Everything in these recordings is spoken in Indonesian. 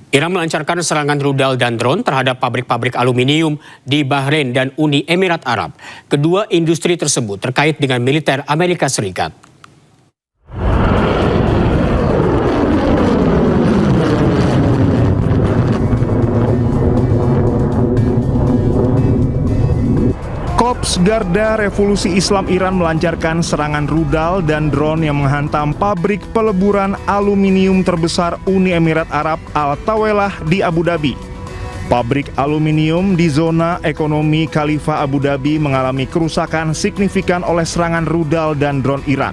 Iran melancarkan serangan rudal dan drone terhadap pabrik-pabrik aluminium di Bahrain dan Uni Emirat Arab. Kedua industri tersebut terkait dengan militer Amerika Serikat. Korps Garda Revolusi Islam Iran melancarkan serangan rudal dan drone yang menghantam pabrik peleburan aluminium terbesar Uni Emirat Arab Al-Tawelah di Abu Dhabi. Pabrik aluminium di zona ekonomi Khalifah Abu Dhabi mengalami kerusakan signifikan oleh serangan rudal dan drone Iran.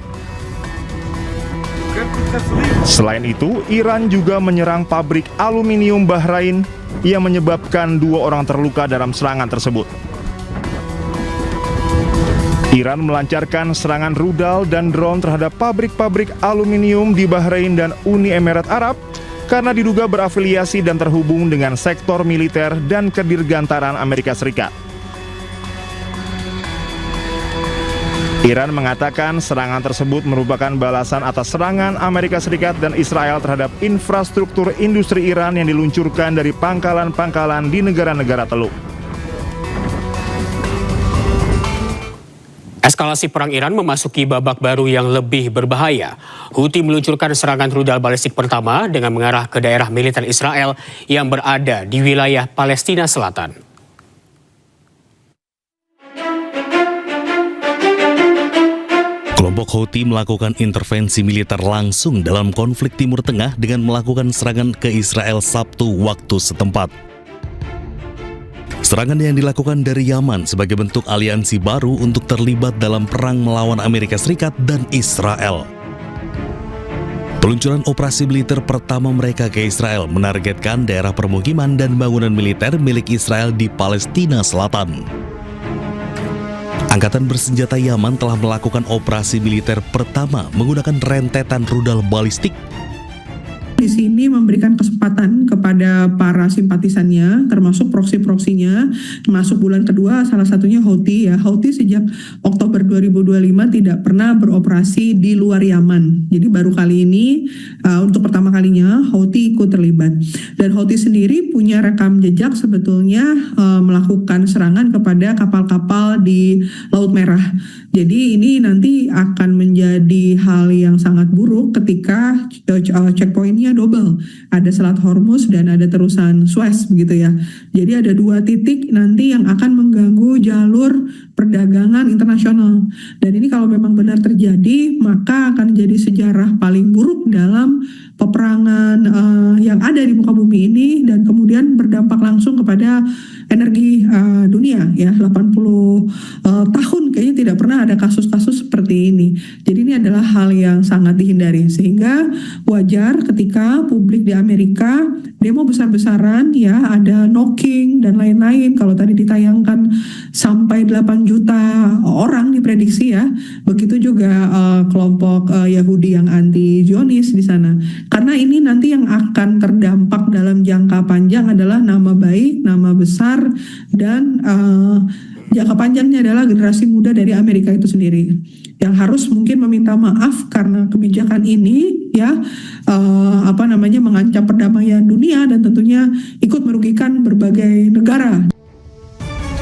Selain itu, Iran juga menyerang pabrik aluminium Bahrain yang menyebabkan 2 orang terluka dalam serangan tersebut. Iran melancarkan serangan rudal dan drone terhadap pabrik-pabrik aluminium di Bahrain dan Uni Emirat Arab karena diduga berafiliasi dan terhubung dengan sektor militer dan kedirgantaran Amerika Serikat. Iran mengatakan serangan tersebut merupakan balasan atas serangan Amerika Serikat dan Israel terhadap infrastruktur industri Iran yang diluncurkan dari pangkalan-pangkalan di negara-negara Teluk. Eskalasi perang Iran memasuki babak baru yang lebih berbahaya. Houthi meluncurkan serangan rudal balistik pertama dengan mengarah ke daerah militer Israel yang berada di wilayah Palestina Selatan. Kelompok Houthi melakukan intervensi militer langsung dalam konflik Timur Tengah dengan melakukan serangan ke Israel Sabtu waktu setempat. Serangan yang dilakukan dari Yaman sebagai bentuk aliansi baru untuk terlibat dalam perang melawan Amerika Serikat dan Israel. Peluncuran operasi militer pertama mereka ke Israel menargetkan daerah permukiman dan bangunan militer milik Israel di Palestina Selatan. Angkatan bersenjata Yaman telah melakukan operasi militer pertama menggunakan rentetan rudal balistik. Di sini memberikan kesempatan kepada para simpatisannya, termasuk proksi-proksinya, masuk bulan kedua, salah satunya Houthi ya. Houthi sejak Oktober 2025 tidak pernah beroperasi di luar Yaman. Jadi baru kali ini, untuk pertama kalinya Houthi ikut terlibat. Dan Houthi sendiri punya rekam jejak sebetulnya melakukan serangan kepada kapal-kapal di Laut Merah. Jadi ini nanti akan menjadi hal yang sangat buruk ketika checkpointnya double. Ada Selat Hormuz dan ada terusan Suez begitu ya. Jadi ada 2 titik nanti yang akan mengganggu jalur perdagangan internasional. Dan ini kalau memang benar terjadi, maka akan jadi sejarah paling buruk dalam peperangan yang ada di muka bumi ini dan kemudian berdampak langsung kepada energi dunia ya. 80 tahun kayaknya tidak pernah ada kasus-kasus seperti ini. Jadi ini adalah hal yang sangat dihindari, sehingga wajar ketika publik di Amerika demo besar-besaran ya, ada knocking dan lain-lain. Kalau tadi ditayangkan sampai 8 juta orang diprediksi ya, begitu juga kelompok Yahudi yang anti Zionis di sana. Karena ini nanti yang akan terdampak dalam jangka panjang adalah nama baik, nama besar, dan jangka panjangnya adalah generasi muda dari Amerika itu sendiri yang harus mungkin meminta maaf karena kebijakan ini ya mengancam perdamaian dunia dan tentunya ikut merugikan berbagai negara.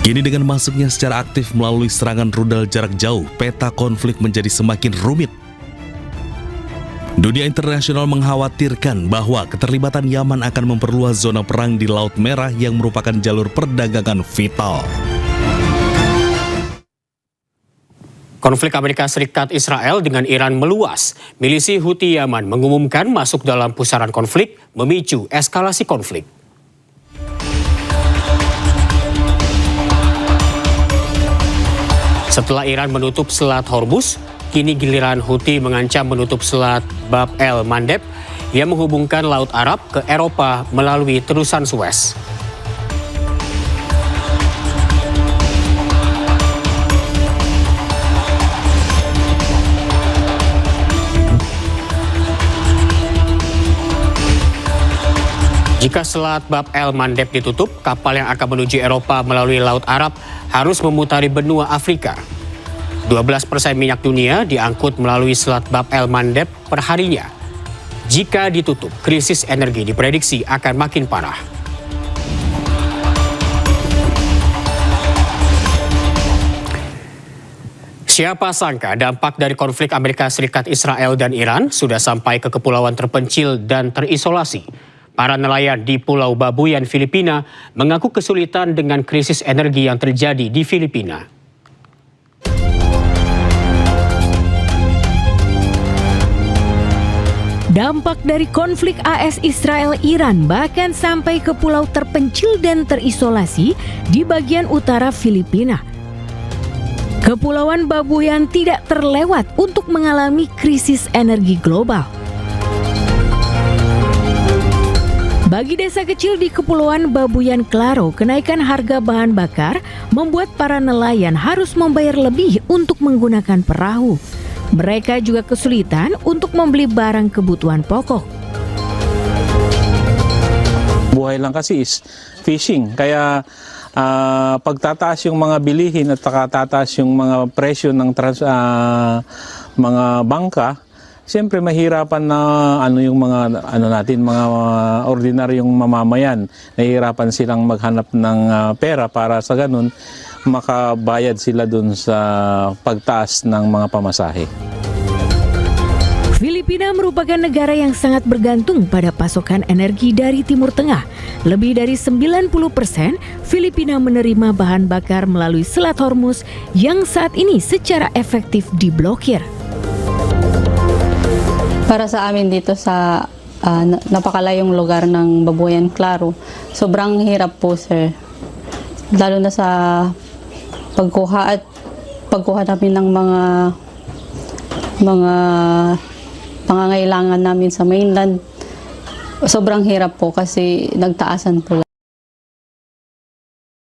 Kini dengan masuknya secara aktif melalui serangan rudal jarak jauh, peta konflik menjadi semakin rumit. Dunia internasional mengkhawatirkan bahwa keterlibatan Yaman akan memperluas zona perang di Laut Merah yang merupakan jalur perdagangan vital. Konflik Amerika Serikat Israel dengan Iran meluas. Milisi Houthi Yaman mengumumkan masuk dalam pusaran konflik, memicu eskalasi konflik. Setelah Iran menutup Selat Hormuz, kini giliran Houthi mengancam menutup Selat Bab el-Mandeb yang menghubungkan Laut Arab ke Eropa melalui terusan Suez. Jika Selat Bab el-Mandeb ditutup, kapal yang akan menuju Eropa melalui Laut Arab harus memutari benua Afrika. 12% minyak dunia diangkut melalui Selat Bab el-Mandeb perharinya. Jika ditutup, krisis energi diprediksi akan makin parah. Siapa sangka dampak dari konflik Amerika Serikat, Israel, dan Iran sudah sampai ke kepulauan terpencil dan terisolasi. Para nelayan di Pulau Babuyan, Filipina mengaku kesulitan dengan krisis energi yang terjadi di Filipina. Dampak dari konflik AS Israel-Iran bahkan sampai ke pulau terpencil dan terisolasi di bagian utara Filipina. Kepulauan Babuyan tidak terlewat untuk mengalami krisis energi global. Bagi desa kecil di Kepulauan Babuyan Claro, kenaikan harga bahan bakar membuat para nelayan harus membayar lebih untuk menggunakan perahu. Mereka juga kesulitan untuk membeli barang kebutuhan pokok. Buhay lang kasi is fishing, kaya pagtataas yung mga bilihin at tataas yung mga presyo ng mga bangka, siyempre mahirapan na yung mga mga ordinaryong mamamayan, nahihirapan silang maghanap ng pera para sa ganun makabayad sila dun sa pagtaas ng mga pamasahe. Filipina merupakan negara yang sangat bergantung pada pasokan energi dari Timur Tengah. Lebih dari 90% Filipina menerima bahan bakar melalui Selat Hormuz yang saat ini secara efektif diblokir. Para sa amin dito sa napakalayong lugar ng Babuyan Claro, sobrang hirap po, sir. Lalo na sa pagkuha namin ng mga pangangailangan namin sa mainland. Sobrang hirap po kasi nagtaasan po